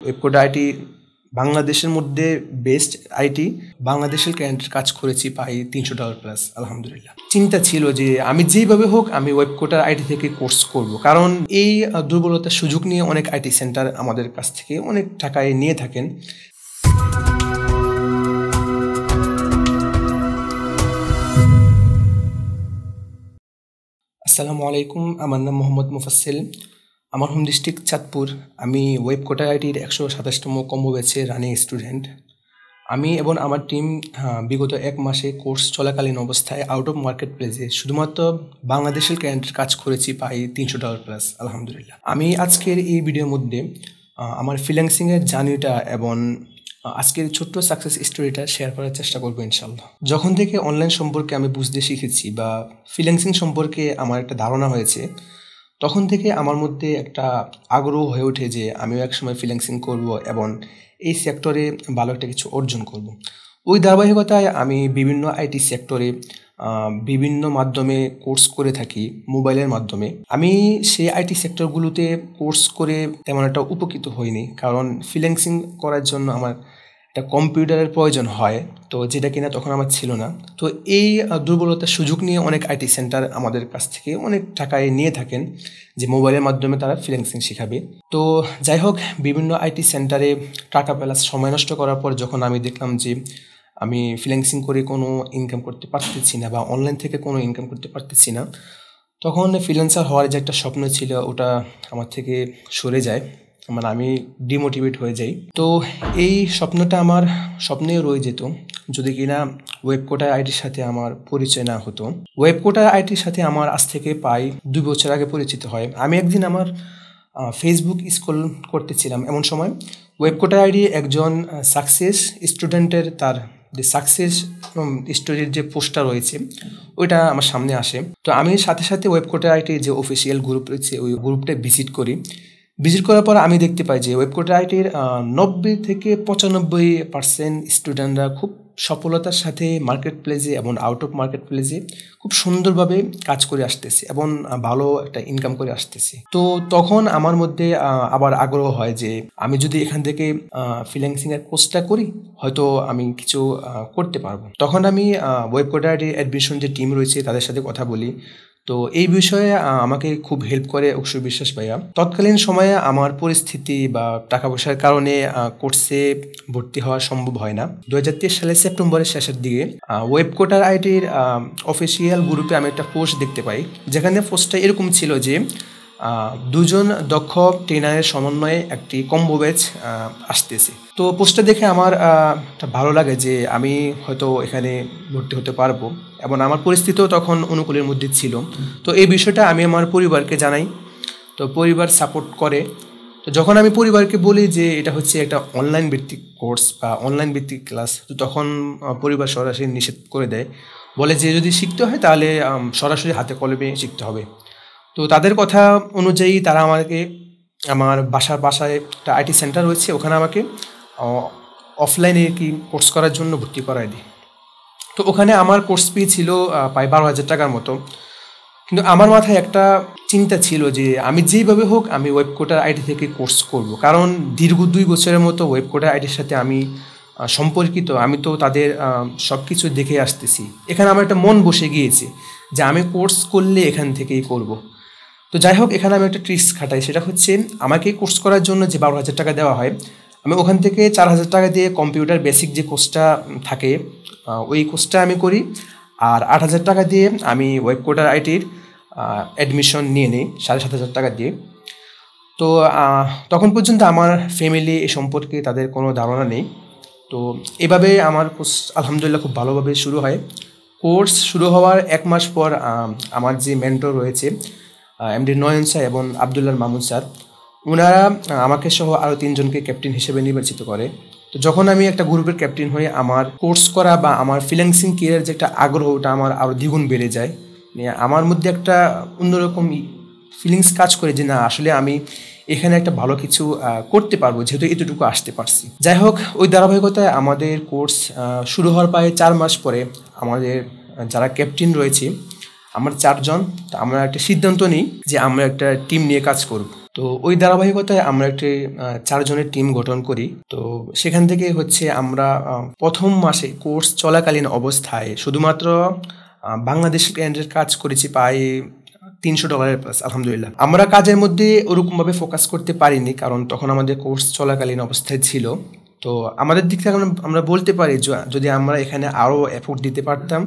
ওয়েবকোডার-IT বাংলাদেশের মধ্যে best IT. বাংলাদেশের ক্লায়েন্টের কাজ করেছি প্রায় $300 প্লাস, আলহামদুলিল্লাহ। চিন্তা ছিল যে আমি যেইভাবে হোক আমি ওয়েবকোডার-IT থেকে কোর্স করব, কারণ এই দুর্বলতার সুযোগ নিয়ে অনেক আইটি সেন্টার আমাদের কাছ থেকে অনেক টাকায় নিয়ে থাকেন। আসসালামু আলাইকুম, আমার নাম মোহাম্মদ মুফাসসিল। আমার হোম ডিস্ট্রিক্ট চাঁদপুর। আমি ওয়েবকোডার-ITর 127তম কম্বো ব্যাচের রানিং স্টুডেন্ট। আমি এবং আমার টিম বিগত 1 মাসে কোর্স চলাকালীন অবস্থায় আউট অফ মার্কেট প্লেসে শুধুমাত্র বাংলাদেশের ক্লায়েন্টের কাজ করেছি প্রায় $300 প্লাস, আলহামদুলিল্লাহ। আমি আজকের এই ভিডিওর মধ্যে আমার ফ্রিল্যান্সিংয়ের জার্নিটা এবং আজকের ছোট্ট সাকসেস স্টোরিটা শেয়ার করার চেষ্টা করবো ইনশাল্লাহ। যখন থেকে অনলাইন সম্পর্কে আমি বুঝতে শিখেছি বা ফ্রিল্যান্সিং সম্পর্কে আমার একটা ধারণা হয়েছে, তখন থেকে আমার মধ্যে একটা আগ্রহ হয়ে ওঠে যে আমিও একসময় ফ্রিল্যান্সিং করব এবং এই সেক্টরে ভালো একটা কিছু অর্জন করব। ওই ধারাবাহিকতায় আমি বিভিন্ন আইটি সেক্টরে বিভিন্ন মাধ্যমে কোর্স করে থাকি, মোবাইলের মাধ্যমে। আমি সেই আইটি সেক্টরগুলোতে কোর্স করে তেমন একটা উপকৃত হইনি, কারণ ফ্রিল্যান্সিং করার জন্য আমার একটা কম্পিউটারের প্রয়োজন হয়, তো যেটা কিনা তখন আমার ছিল না। তো এই দুর্বলতার সুযোগ নিয়ে অনেক আইটি সেন্টার আমাদের কাছ থেকে অনেক টাকায় নিয়ে থাকেন যে মোবাইলের মাধ্যমে তারা ফ্রিল্যান্সিং শেখাবে। তো যাই হোক, বিভিন্ন আইটি সেন্টারে টাকা প্লাস সময় নষ্ট করার পর যখন আমি দেখলাম যে আমি ফ্রিল্যান্সিং করে কোনো ইনকাম করতে পারতেছি না বা অনলাইন থেকে কোনো ইনকাম করতে পারতেছি না, তখন ফ্রিল্যান্সার হওয়ার যে একটা স্বপ্ন ছিল ওটা আমার থেকে সরে যায়, মানে আমি ডিমোটিভেট হয়ে যাই। তো এই স্বপ্নটা আমার স্বপ্নেও রয়ে যেত যদি কিনা ওয়েবকোডার-ITর সাথে আমার পরিচয় না হতো। ওয়েবকোডার-ITর সাথে আমার আজ থেকে প্রায় 2 বছর আগে পরিচিত হয়। আমি একদিন আমার ফেসবুক স্ক্রল করতেছিলাম, এমন সময় ওয়েবকোডার-IT একজন সাকসেস স্টুডেন্টের তার যে সাকসেস স্টোরির যে পোস্টটা রয়েছে ওইটা আমার সামনে আসে। তো আমি সাথে সাথে ওয়েবকোডার-ITর যে অফিসিয়াল গ্রুপ রয়েছে ওই গ্রুপটা ভিজিট করার পর আমি দেখতে পাই যে ওয়েবকোডার-ITর 90 থেকে 95% স্টুডেন্টরা খুব সফলতার সাথে মার্কেট প্লেসে এবং আউট অফ মার্কেট প্লেসে খুব সুন্দরভাবে কাজ করে আসতেছে এবং ভালো একটা ইনকাম করে আসতেছে। তো তখন আমার মধ্যে আবার আগ্রহ হয় যে আমি যদি এখান থেকে ফ্রিল্যান্সিংয়ের কোর্সটা করি, হয়তো আমি কিছু করতে পারবো। তখন আমি ওয়েবকোডার-ITর অ্যাডমিশন যে টিম রয়েছে তাদের সাথে কথা বলি। তো এই বিষয়ে আমাকে খুব হেল্প করে অক্ষয় বিশ্বাস ভাইয়া। তৎকালীন সময়ে আমার পরিস্থিতি বা টাকা পয়সার কারণে কোর্সে ভর্তি হওয়া সম্ভব হয় না। 2023 সালের সেপ্টেম্বরের শেষের দিকে ওয়েবকোডার-ITর অফিসিয়াল গ্রুপে আমি একটা পোস্ট দেখতে পাই, যেখানে পোস্টটা এরকম ছিল যে 2 জন দক্ষ ট্রেনারের সমন্বয়ে একটি কম্বো ব্যাচ আসতেছে। তো পোস্টটা দেখে আমার ভালো লাগে যে আমি হয়তো এখানে ভর্তি হতে পারবো এবং আমার পরিস্থিতিও তখন অনুকূলের মধ্যে ছিল। তো এই বিষয়টা আমি আমার পরিবারকে জানাই, তো পরিবার সাপোর্ট করে। তো যখন আমি পরিবারকে বলি যে এটা হচ্ছে একটা অনলাইন ভিত্তিক কোর্স বা অনলাইন ভিত্তিক ক্লাস, তো তখন পরিবার সরাসরি নিষেধ করে দেয়, বলে যে যদি শিখতে হয় তাহলে সরাসরি হাতে কলমে শিখতে হবে। তো তাদের কথা অনুযায়ী তারা আমাকে আমার বাসায় একটা আইটি সেন্টার রয়েছে, ওখানে আমাকে অফলাইনে কি কোর্স করার জন্য ভর্তি করায় দিই। তো ওখানে আমার কোর্স ফি ছিল প্রায় 12,000 টাকার মতো। কিন্তু আমার মাথায় একটা চিন্তা ছিল যে আমি যেইভাবে হোক আমি ওয়েবকোডার-IT থেকে কোর্স করব, কারণ দীর্ঘ 2 বছরের মতো ওয়েবকোডার-ITর সাথে আমি সম্পর্কিত। আমি তো তাদের সব কিছু দেখে আসতেছি। এখানে আমার একটা মন বসে গিয়েছে যে আমি কোর্স করলে এখান থেকেই করব। তো যাই হোক, এখানে আমি একটা ট্রিক্স খাটাই, সেটা হচ্ছে আমাকে কোর্স করার জন্য যে 12,000 টাকা দেওয়া হয়, আমি ওখান থেকে 4,000 টাকা দিয়ে কম্পিউটার বেসিক যে কোর্সটা থাকে ওই কোর্সটা আমি করি, আর 8,000 টাকা দিয়ে আমি ওয়েবকোডার-ITর অ্যাডমিশন নিয়ে নিই 7,500 টাকা দিয়ে। তো তখন পর্যন্ত আমার ফ্যামিলি এ সম্পর্কে তাদের কোনো ধারণা নেই। তো এভাবে আমার কোর্স আলহামদুলিল্লাহ খুব ভালোভাবে শুরু হয়। কোর্স শুরু হওয়ার 1 মাস পর আমার যে মেন্টর রয়েছে এমডি নয়ন স্যার এবং আবদুল্লাহ মামুন স্যার, ওনারা আমাকে সহ আরও 3 জনকে ক্যাপ্টেন হিসেবে নির্বাচিত করে। তো যখন আমি একটা গ্রুপের ক্যাপ্টেন হয়ে আমার কোর্স করা বা আমার ফ্রিল্যান্সিং কেরিয়ার যে একটা আগ্রহ ওটা আমার আরও দ্বিগুণ বেড়ে যায়। আমার মধ্যে একটা অন্যরকম ফিলিংস কাজ করে যে না, আসলে আমি এখানে একটা ভালো কিছু করতে পারবো, যেহেতু এতটুকু আসতে পারছি। যাই হোক, ওই ধারাবাহিকতায় আমাদের কোর্স শুরু হওয়ার প্রায় 4 মাস পরে আমাদের যারা ক্যাপ্টেন রয়েছে, আমরা 4 জন, আমরা একটা সিদ্ধান্ত নিই যে আমরা একটা টিম নিয়ে কাজ করব। তো ওই ধারাবাহিকতায় আমরা একটি 4 জনের টিম গঠন করি। তো সেখান থেকে হচ্ছে আমরা প্রথম মাসে কোর্স চলাকালীন অবস্থায় শুধুমাত্র বাংলাদেশি ক্লায়েন্টের কাজ করেছি প্রায় $300 প্লাস। আলহামদুলিল্লাহ, আমরা কাজের মধ্যে ওরকমভাবে ফোকাস করতে পারিনি, কারণ তখন আমাদের কোর্স চলাকালীন অবস্থায় ছিল। তো আমাদের দিক থেকে আমরা বলতে পারি যদি আমরা এখানে আরও এফোর্ট দিতে পারতাম,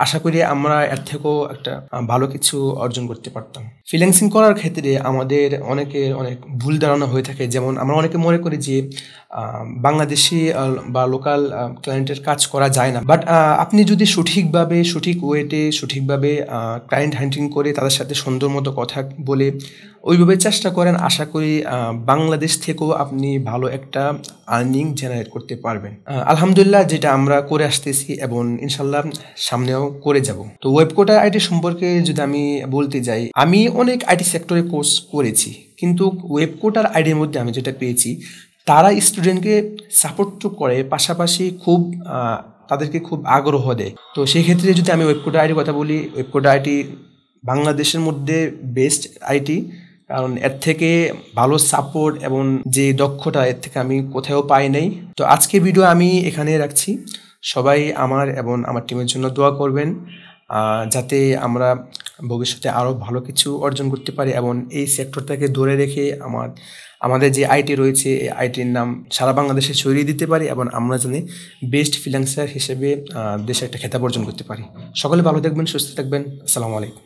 আশা করি আমরা এর থেকেও একটা ভালো কিছু অর্জন করতে পারতাম। ফ্রিল্যান্সিং করার ক্ষেত্রে আমাদের অনেক ভুল ধারণা হয়ে থাকে। যেমন আমরা অনেকে মনে করি যে বাংলাদেশি বা লোকাল ক্লায়েন্টের কাজ করা যায় না, বাট আপনি যদি সঠিক ওয়েতে সঠিকভাবে ক্লায়েন্ট হান্টিং করে তাদের সাথে সুন্দর মতো কথা বলে ওইভাবে চেষ্টা করেন, আশা করি বাংলাদেশ থেকেও আপনি ভালো একটা আর্নিং জেনারেট করতে পারবেন। আলহামদুলিল্লাহ, যেটা আমরা করে আসতেছি এবং ইনশাল্লাহ সামনেও করে যাব। তো ওয়েবকোডার আইটি সম্পর্কে যদি আমি বলতে যাই, আমি অনেক আইটি সেক্টরে কোর্স করেছি, কিন্তু ওয়েবকোডার আইডির মধ্যে আমি যেটা পেয়েছি, তারা স্টুডেন্টকে সাপোর্ট তো করে, পাশাপাশি তাদেরকে খুব আগ্রহ দেয়। তো সেই ক্ষেত্রে যদি আমি ওয়েবকোডার আইটির কথা বলি, ওয়েবকোডার আইটি বাংলাদেশের মধ্যে বেস্ট আইটি, কারণ এর থেকে ভালো সাপোর্ট এবং যে দক্ষতা এর থেকে আমি কোথাও পাই নাই। তো আজকে ভিডিও আমি এখানে রাখছি। সবাই আমার এবং আমার টিমের জন্য দোয়া করবেন, যাতে আমরা ভবিষ্যতে আরও ভালো কিছু অর্জন করতে পারি এবং এই সেক্টরটাকে ধরে রেখে আমাদের যে আইটি রয়েছে, এই আইটির নাম সারা বাংলাদেশে ছড়িয়ে দিতে পারি এবং আমরা জানি বেস্ট ফ্রিল্যান্সার হিসেবে দেশে একটা খেতাব অর্জন করতে পারি। সকলে ভালো থাকবেন, সুস্থ থাকবেন। আসসালামু আলাইকুম।